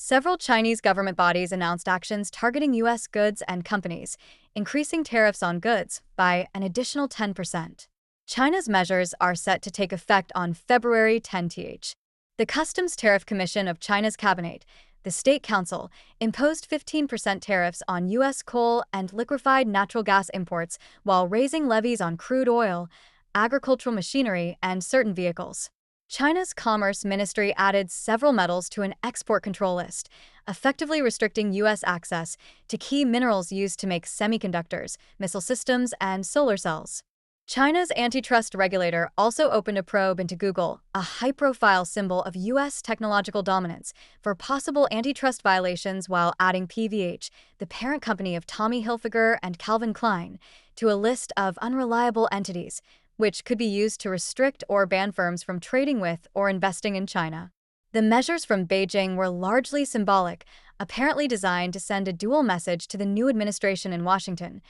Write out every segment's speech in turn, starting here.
Several Chinese government bodies announced actions targeting U.S. goods and companies, increasing tariffs on goods by an additional 10%. China's measures are set to take effect on February 10th. The Customs Tariff Commission of China's cabinet, the State Council, imposed 15% tariffs on U.S. coal and liquefied natural gas imports while raising levies on crude oil, agricultural machinery, and certain vehicles. China's Commerce Ministry added several metals to an export control list, effectively restricting U.S. access to key minerals used to make semiconductors, missile systems, and solar cells. China's antitrust regulator also opened a probe into Google, a high-profile symbol of U.S. technological dominance, for possible antitrust violations while adding PVH, the parent company of Tommy Hilfiger and Calvin Klein, to a list of unreliable entities, which could be used to restrict or ban firms from trading with or investing in China. The measures from Beijing were largely symbolic, apparently designed to send a dual message to the new administration in Washington.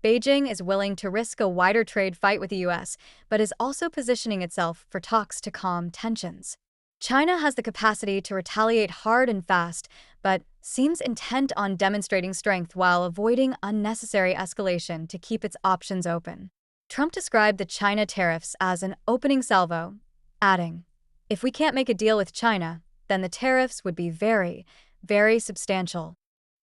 Beijing is willing to risk a wider trade fight with the U.S., but is also positioning itself for talks to calm tensions. China has the capacity to retaliate hard and fast, but seems intent on demonstrating strength while avoiding unnecessary escalation to keep its options open. Trump described the China tariffs as an opening salvo, adding, "If we can't make a deal with China, then the tariffs would be very, very substantial."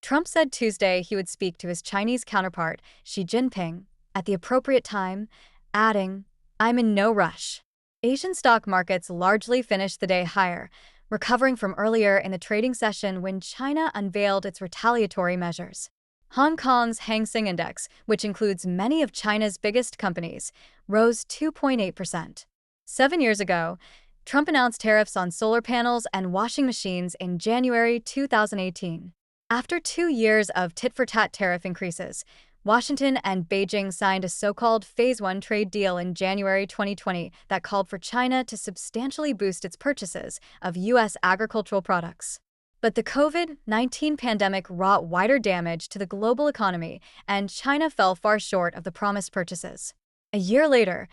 Trump said Tuesday he would speak to his Chinese counterpart, Xi Jinping, at the appropriate time, adding, "I'm in no rush." Asian stock markets largely finished the day higher, recovering from earlier in the trading session when China unveiled its retaliatory measures. Hong Kong's Hang Seng Index, which includes many of China's biggest companies, rose 2.8%. 7 years ago, Trump announced tariffs on solar panels and washing machines in January 2018. After 2 years of tit-for-tat tariff increases, Washington and Beijing signed a so-called Phase 1 trade deal in January 2020 that called for China to substantially boost its purchases of U.S. agricultural products. But the COVID-19 pandemic wrought wider damage to the global economy, and China fell far short of the promised purchases. A year later,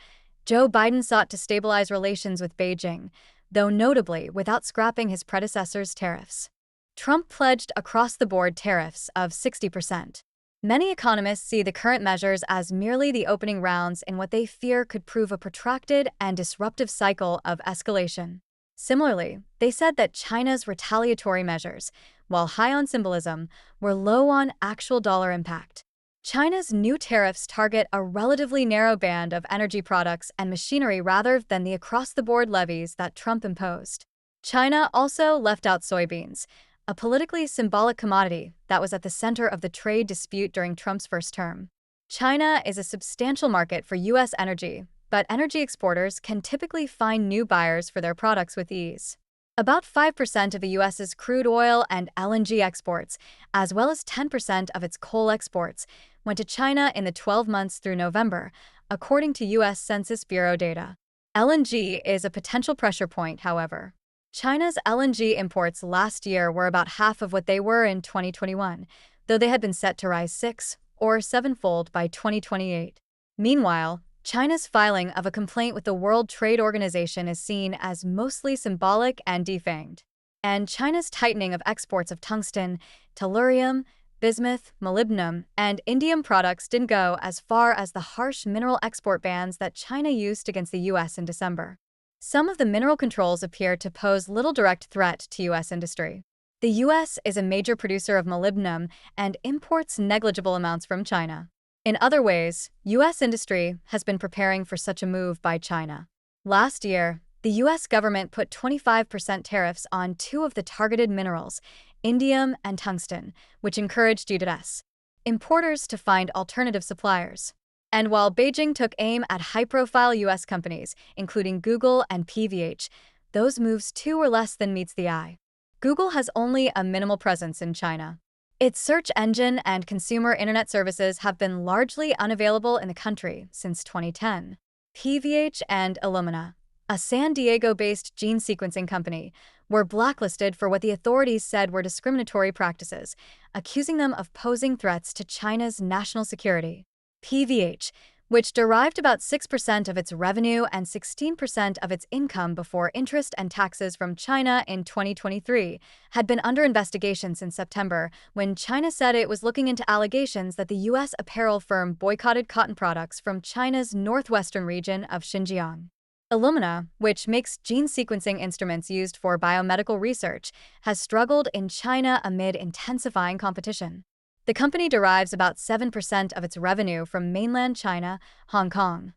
Joe Biden sought to stabilize relations with Beijing, though notably without scrapping his predecessor's tariffs. Trump pledged across-the-board tariffs of 60%. Many economists see the current measures as merely the opening rounds in what they fear could prove a protracted and disruptive cycle of escalation. Similarly, they said that China's retaliatory measures, while high on symbolism, were low on actual dollar impact. China's new tariffs target a relatively narrow band of energy products and machinery rather than the across-the-board levies that Trump imposed. China also left out soybeans, a politically symbolic commodity that was at the center of the trade dispute during Trump's first term. China is a substantial market for U.S. energy, but energy exporters can typically find new buyers for their products with ease. About 5% of the U.S.'s crude oil and LNG exports, as well as 10% of its coal exports, went to China in the 12 months through November, according to U.S. Census Bureau data. LNG is a potential pressure point, however. China's LNG imports last year were about half of what they were in 2021, though they had been set to rise 6- or 7-fold by 2028. Meanwhile, China's filing of a complaint with the World Trade Organization is seen as mostly symbolic and defanged. And China's tightening of exports of tungsten, tellurium, bismuth, molybdenum, and indium products didn't go as far as the harsh mineral export bans that China used against the U.S. in December. Some of the mineral controls appear to pose little direct threat to U.S. industry. The U.S. is a major producer of molybdenum and imports negligible amounts from China. In other ways, U.S. industry has been preparing for such a move by China. Last year, the U.S. government put 25% tariffs on 2 of the targeted minerals, indium and tungsten, which encouraged U.S. importers to find alternative suppliers. And while Beijing took aim at high-profile U.S. companies, including Google and PVH, those moves too were less than meets the eye. Google has only a minimal presence in China. Its search engine and consumer internet services have been largely unavailable in the country since 2010. PVH and Illumina, a San Diego-based gene sequencing company, were blacklisted for what the authorities said were discriminatory practices, accusing them of posing threats to China's national security. PVH, which derived about 6% of its revenue and 16% of its income before interest and taxes from China in 2023, had been under investigation since September, when China said it was looking into allegations that the U.S. apparel firm boycotted cotton products from China's northwestern region of Xinjiang. Illumina, which makes gene sequencing instruments used for biomedical research, has struggled in China amid intensifying competition. The company derives about 7% of its revenue from mainland China, Hong Kong.